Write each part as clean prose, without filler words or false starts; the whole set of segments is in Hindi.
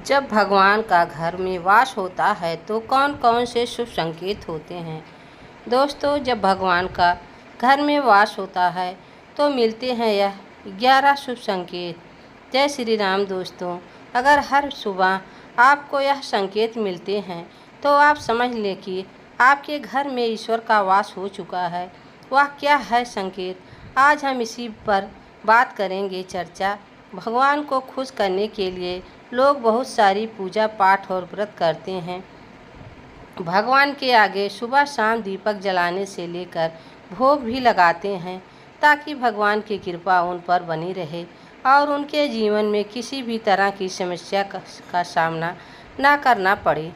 जब भगवान का घर में वास होता है तो कौन कौन से शुभ संकेत होते हैं। दोस्तों, जब भगवान का घर में वास होता है तो मिलते हैं यह 11 शुभ संकेत। जय श्री राम। दोस्तों, अगर हर सुबह आपको यह संकेत मिलते हैं तो आप समझ लें कि आपके घर में ईश्वर का वास हो चुका है। वह क्या है संकेत, आज हम इसी पर बात करेंगे चर्चा। भगवान को खुश करने के लिए लोग बहुत सारी पूजा पाठ और व्रत करते हैं। भगवान के आगे सुबह शाम दीपक जलाने से लेकर भोग भी लगाते हैं ताकि भगवान की कृपा उन पर बनी रहे और उनके जीवन में किसी भी तरह की समस्या का सामना ना करना पड़े।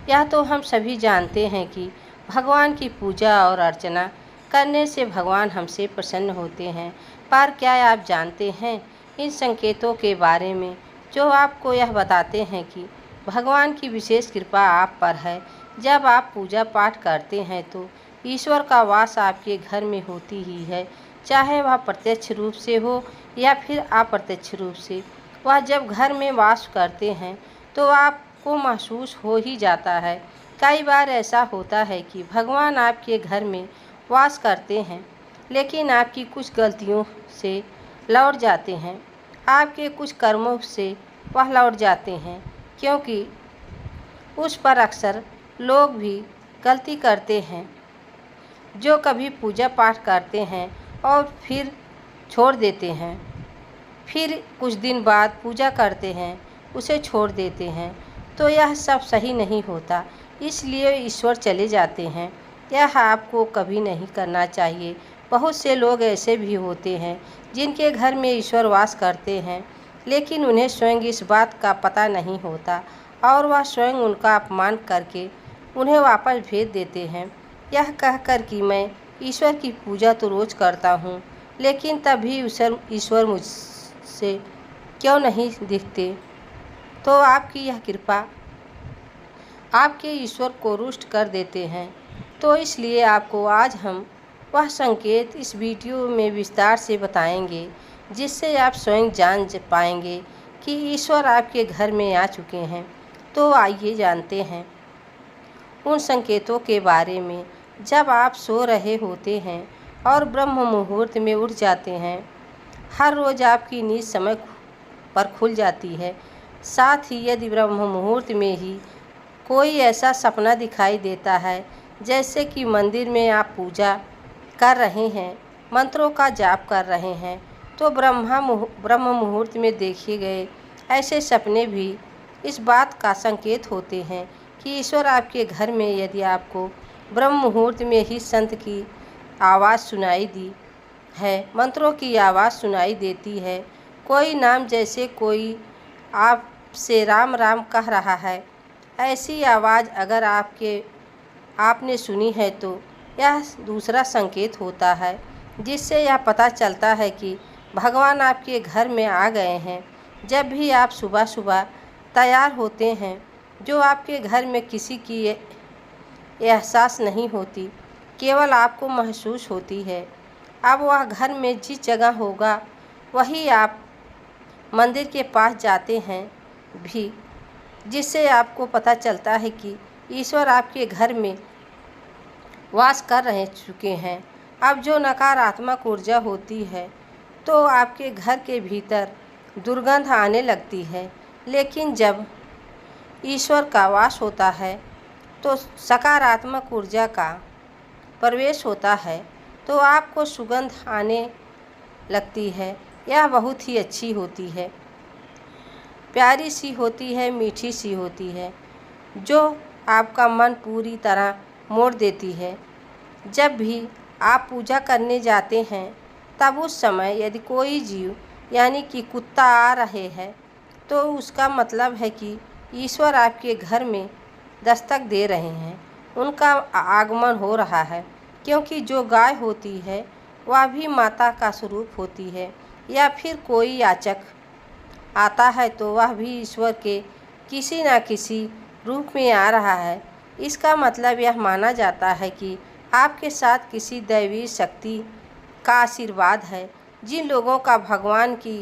यह तो हम सभी जानते हैं कि भगवान की पूजा और अर्चना करने से भगवान हमसे प्रसन्न होते हैं। पर क्या आप जानते हैं इन संकेतों के बारे में जो आपको यह बताते हैं कि भगवान की विशेष कृपा आप पर है। जब आप पूजा पाठ करते हैं तो ईश्वर का वास आपके घर में होती ही है, चाहे वह प्रत्यक्ष रूप से हो या फिर अप्रत्यक्ष रूप से। वह जब घर में वास करते हैं तो आपको महसूस हो ही जाता है। कई बार ऐसा होता है कि भगवान आपके घर में वास करते हैं लेकिन आपकी कुछ गलतियों से लौट जाते हैं, आपके कुछ कर्मों से वह लौट जाते हैं, क्योंकि उस पर अक्सर लोग भी गलती करते हैं जो कभी पूजा पाठ करते हैं और फिर छोड़ देते हैं, फिर कुछ दिन बाद पूजा करते हैं उसे छोड़ देते हैं। तो यह सब सही नहीं होता, इसलिए ईश्वर चले जाते हैं। यह आपको कभी नहीं करना चाहिए। बहुत से लोग ऐसे भी होते हैं जिनके घर में ईश्वर वास करते हैं लेकिन उन्हें स्वयं इस बात का पता नहीं होता और वह स्वयं उनका अपमान करके उन्हें वापस भेज देते हैं, यह कहकर कि मैं ईश्वर की पूजा तो रोज़ करता हूँ लेकिन तभी ईश्वर मुझसे क्यों नहीं दिखते। तो आपकी यह कृपा आपके ईश्वर को रुष्ट कर देते हैं। तो इसलिए आपको आज हम वह संकेत इस वीडियो में विस्तार से बताएंगे जिससे आप स्वयं जान पाएंगे कि ईश्वर आपके घर में आ चुके हैं। तो आइए जानते हैं उन संकेतों के बारे में। जब आप सो रहे होते हैं और ब्रह्म मुहूर्त में उठ जाते हैं, हर रोज़ आपकी नींद समय पर खुल जाती है। साथ ही यदि ब्रह्म मुहूर्त में ही कोई ऐसा सपना दिखाई देता है जैसे कि मंदिर में आप पूजा कर रहे हैं, मंत्रों का जाप कर रहे हैं, तो ब्रह्म मुहूर्त में देखे गए ऐसे सपने भी इस बात का संकेत होते हैं कि ईश्वर आपके घर में। यदि आपको ब्रह्म मुहूर्त में ही संत की आवाज़ सुनाई दी है, मंत्रों की आवाज़ सुनाई देती है, कोई नाम जैसे कोई आपसे राम राम कह रहा है, ऐसी आवाज़ अगर आपने सुनी है तो यह दूसरा संकेत होता है जिससे यह पता चलता है कि भगवान आपके घर में आ गए हैं। जब भी आप सुबह सुबह तैयार होते हैं जो आपके घर में किसी की एहसास नहीं होती, केवल आपको महसूस होती है। अब वह घर में जिस जगह होगा वही आप मंदिर के पास जाते हैं भी, जिससे आपको पता चलता है कि ईश्वर आपके घर में वास कर रह चुके हैं। अब जो नकारात्मक ऊर्जा होती है तो आपके घर के भीतर दुर्गंध आने लगती है, लेकिन जब ईश्वर का वास होता है तो सकारात्मक ऊर्जा का प्रवेश होता है तो आपको सुगंध आने लगती है। यह बहुत ही अच्छी होती है, प्यारी सी होती है, मीठी सी होती है, जो आपका मन पूरी तरह मोड़ देती है। जब भी आप पूजा करने जाते हैं तब उस समय यदि कोई जीव यानी कि कुत्ता आ रहे हैं तो उसका मतलब है कि ईश्वर आपके घर में दस्तक दे रहे हैं, उनका आगमन हो रहा है। क्योंकि जो गाय होती है वह भी माता का स्वरूप होती है, या फिर कोई याचक आता है तो वह भी ईश्वर के किसी न किसी रूप में आ रहा है। इसका मतलब यह माना जाता है कि आपके साथ किसी दैवीय शक्ति का आशीर्वाद है। जिन लोगों का भगवान की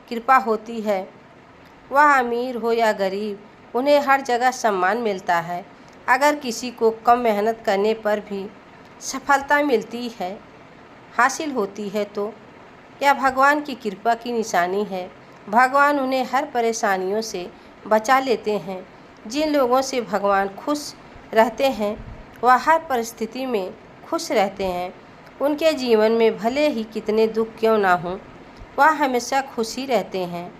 कृपा होती है वह अमीर हो या गरीब, उन्हें हर जगह सम्मान मिलता है। अगर किसी को कम मेहनत करने पर भी सफलता मिलती है, हासिल होती है, तो यह भगवान की कृपा की निशानी है। भगवान उन्हें हर परेशानियों से बचा लेते हैं। जिन लोगों से भगवान खुश रहते हैं, वह हर परिस्थिति में खुश रहते हैं। उनके जीवन में भले ही कितने दुख क्यों ना हों, वह हमेशा खुश ही रहते हैं।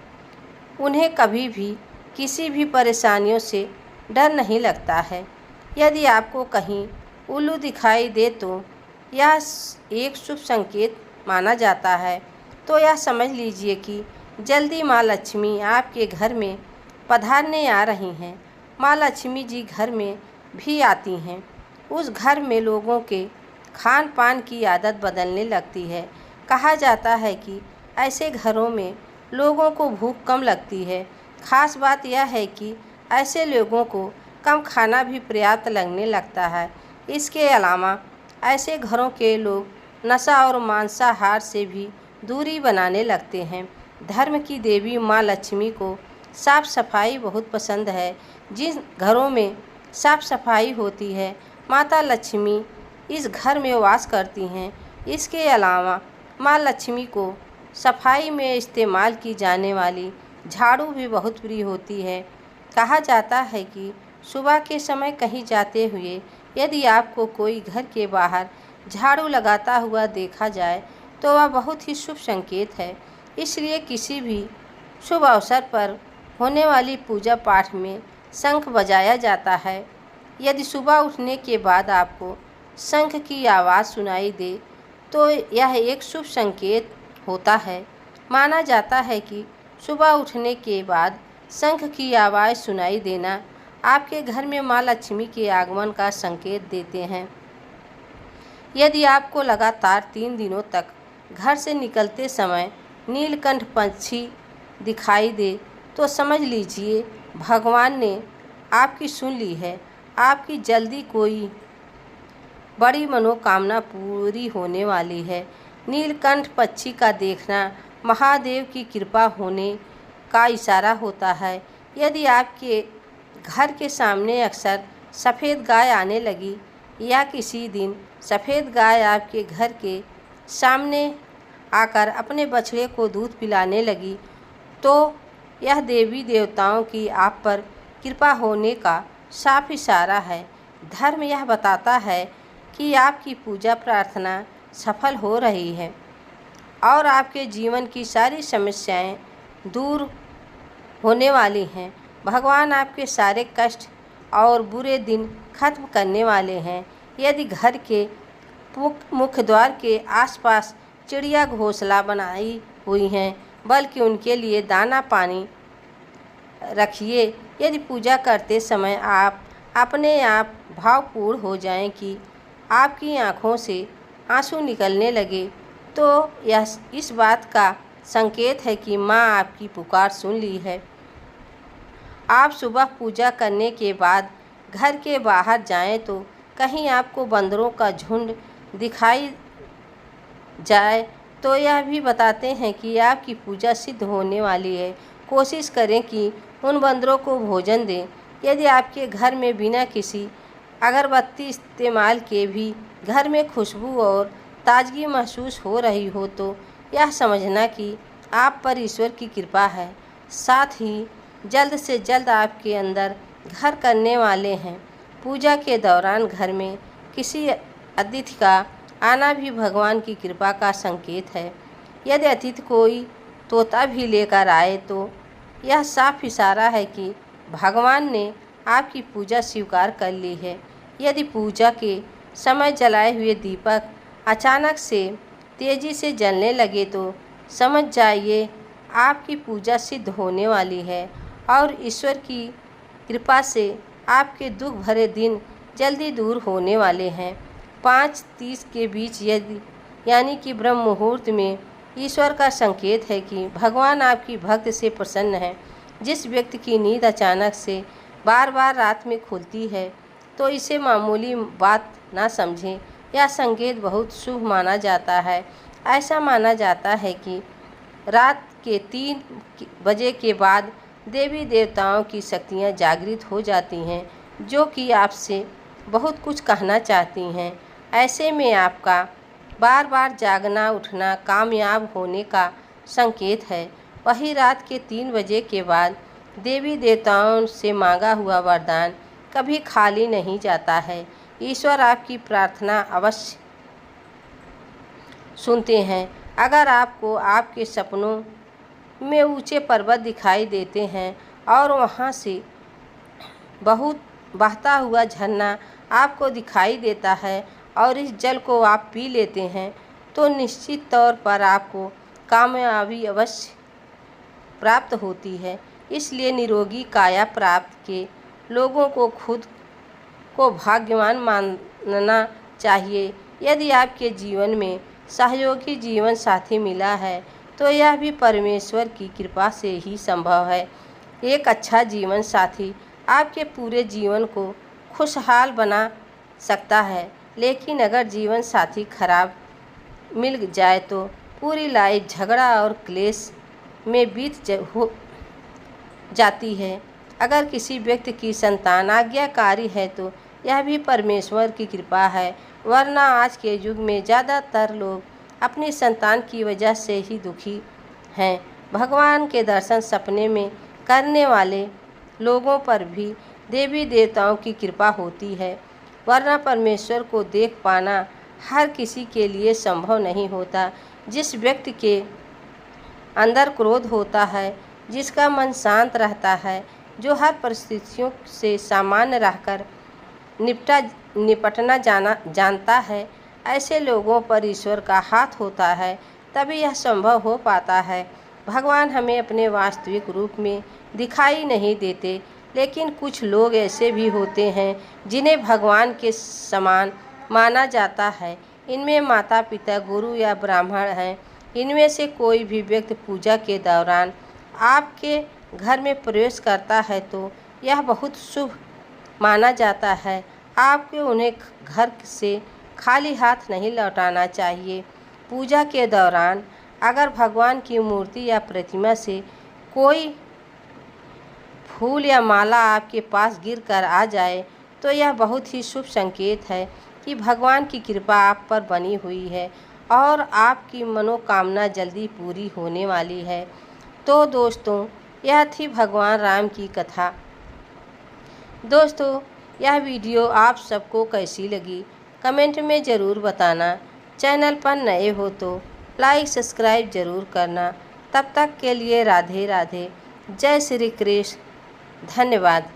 उन्हें कभी भी किसी भी परेशानियों से डर नहीं लगता है। यदि आपको कहीं उल्लू दिखाई दे तो यह एक शुभ संकेत माना जाता है। तो यह समझ लीजिए कि जल्दी माँ लक्ष्मी आपके घर में पधारने आ रही हैं। माँ लक्ष्मी जी घर में भी आती हैं। उस घर में लोगों के खान पान की आदत बदलने लगती है। कहा जाता है कि ऐसे घरों में लोगों को भूख कम लगती है। खास बात यह है कि ऐसे लोगों को कम खाना भी पर्याप्त लगने लगता है। इसके अलावा ऐसे घरों के लोग नशा और मांसाहार से भी दूरी बनाने लगते हैं। धर्म की देवी माँ लक्ष्मी को साफ सफाई बहुत पसंद है। जिन घरों में साफ सफाई होती है, माता लक्ष्मी इस घर में वास करती हैं। इसके अलावा माँ लक्ष्मी को सफाई में इस्तेमाल की जाने वाली झाड़ू भी बहुत प्रिय होती है। कहा जाता है कि सुबह के समय कहीं जाते हुए यदि आपको कोई घर के बाहर झाड़ू लगाता हुआ देखा जाए तो वह बहुत ही शुभ संकेत है। इसलिए किसी भी शुभ अवसर पर होने वाली पूजा पाठ में शंख बजाया जाता है। यदि सुबह उठने के बाद आपको शंख की आवाज़ सुनाई दे तो यह एक शुभ संकेत होता है। माना जाता है कि सुबह उठने के बाद शंख की आवाज़ सुनाई देना आपके घर में माँ लक्ष्मी के आगमन का संकेत देते हैं। यदि आपको लगातार 3 दिनों तक घर से निकलते समय नीलकंठ पंछी दिखाई दे तो समझ लीजिए भगवान ने आपकी सुन ली है। आपकी जल्दी कोई बड़ी मनोकामना पूरी होने वाली है। नीलकंठ पक्षी का देखना महादेव की कृपा होने का इशारा होता है। यदि आपके घर के सामने अक्सर सफ़ेद गाय आने लगी या किसी दिन सफ़ेद गाय आपके घर के सामने आकर अपने बछड़े को दूध पिलाने लगी तो यह देवी देवताओं की आप पर कृपा होने का साफ इशारा है। धर्म यह बताता है कि आपकी पूजा प्रार्थना सफल हो रही है और आपके जीवन की सारी समस्याएं दूर होने वाली हैं। भगवान आपके सारे कष्ट और बुरे दिन खत्म करने वाले हैं। यदि घर के मुख्य द्वार के आसपास चिड़िया घोंसला बनाई हुई हैं, बल्कि उनके लिए दाना पानी रखिए। यदि पूजा करते समय आप अपने आप भावपूर्ण हो जाएं कि आपकी आँखों से आंसू निकलने लगे तो यह इस बात का संकेत है कि माँ आपकी पुकार सुन ली है। आप सुबह पूजा करने के बाद घर के बाहर जाएं तो कहीं आपको बंदरों का झुंड दिखाई जाए तो यह भी बताते हैं कि आपकी पूजा सिद्ध होने वाली है। कोशिश करें कि उन बंदरों को भोजन दें। यदि आपके घर में बिना किसी अगरबत्ती इस्तेमाल के भी घर में खुशबू और ताजगी महसूस हो रही हो तो यह समझना कि आप पर ईश्वर की कृपा है। साथ ही जल्द से जल्द आपके अंदर घर करने वाले हैं। पूजा के दौरान घर में किसी अतिथि का आना भी भगवान की कृपा का संकेत है। यदि अतिथि कोई तोता भी लेकर आए तो यह साफ इशारा है कि भगवान ने आपकी पूजा स्वीकार कर ली है। यदि पूजा के समय जलाए हुए दीपक अचानक से तेज़ी से जलने लगे तो समझ जाइए आपकी पूजा सिद्ध होने वाली है और ईश्वर की कृपा से आपके दुख भरे दिन जल्दी दूर होने वाले हैं। 5:30 के बीच यानी कि ब्रह्म मुहूर्त में ईश्वर का संकेत है कि भगवान आपकी भक्त से प्रसन्न है। जिस व्यक्ति की नींद अचानक से बार बार रात में खुलती है तो इसे मामूली बात ना समझें। यह संकेत बहुत शुभ माना जाता है। ऐसा माना जाता है कि रात के 3 बजे के बाद देवी देवताओं की शक्तियाँ जागृत हो जाती हैं, जो कि आपसे बहुत कुछ कहना चाहती हैं। ऐसे में आपका बार बार जागना उठना कामयाब होने का संकेत है। वही रात के 3 बजे के बाद देवी देवताओं से मांगा हुआ वरदान कभी खाली नहीं जाता है। ईश्वर आपकी प्रार्थना अवश्य सुनते हैं। अगर आपको आपके सपनों में ऊंचे पर्वत दिखाई देते हैं और वहां से बहुत बहता हुआ झरना आपको दिखाई देता है और इस जल को आप पी लेते हैं, तो निश्चित तौर पर आपको कामयाबी अवश्य प्राप्त होती है। इसलिए निरोगी काया प्राप्त के लोगों को खुद को भाग्यवान मानना चाहिए। यदि आपके जीवन में सहयोगी जीवन साथी मिला है तो यह भी परमेश्वर की कृपा से ही संभव है। एक अच्छा जीवन साथी आपके पूरे जीवन को खुशहाल बना सकता है, लेकिन अगर जीवन साथी खराब मिल जाए तो पूरी लाइफ झगड़ा और क्लेश में बीत हो जाती है। अगर किसी व्यक्ति की संतान आज्ञाकारी है तो यह भी परमेश्वर की कृपा है, वरना आज के युग में ज़्यादातर लोग अपनी संतान की वजह से ही दुखी हैं। भगवान के दर्शन सपने में करने वाले लोगों पर भी देवी देवताओं की कृपा होती है, वरना परमेश्वर को देख पाना हर किसी के लिए संभव नहीं होता। जिस व्यक्ति के अंदर क्रोध होता है, जिसका मन शांत रहता है, जो हर परिस्थितियों से सामान्य रहकर निपटना जानता है, ऐसे लोगों पर ईश्वर का हाथ होता है, तभी यह संभव हो पाता है। भगवान हमें अपने वास्तविक रूप में दिखाई नहीं देते, लेकिन कुछ लोग ऐसे भी होते हैं जिन्हें भगवान के समान माना जाता है। इनमें माता पिता, गुरु या ब्राह्मण हैं। इनमें से कोई भी व्यक्ति पूजा के दौरान आपके घर में प्रवेश करता है तो यह बहुत शुभ माना जाता है। आपको उन्हें घर से खाली हाथ नहीं लौटाना चाहिए। पूजा के दौरान अगर भगवान की मूर्ति या प्रतिमा से कोई फूल या माला आपके पास गिरकर आ जाए तो यह बहुत ही शुभ संकेत है कि भगवान की कृपा आप पर बनी हुई है और आपकी मनोकामना जल्दी पूरी होने वाली है। तो दोस्तों, यह थी भगवान राम की कथा। दोस्तों, यह वीडियो आप सबको कैसी लगी कमेंट में ज़रूर बताना। चैनल पर नए हो तो लाइक सब्सक्राइब ज़रूर करना। तब तक के लिए राधे राधे। जय श्री कृष्ण। धन्यवाद।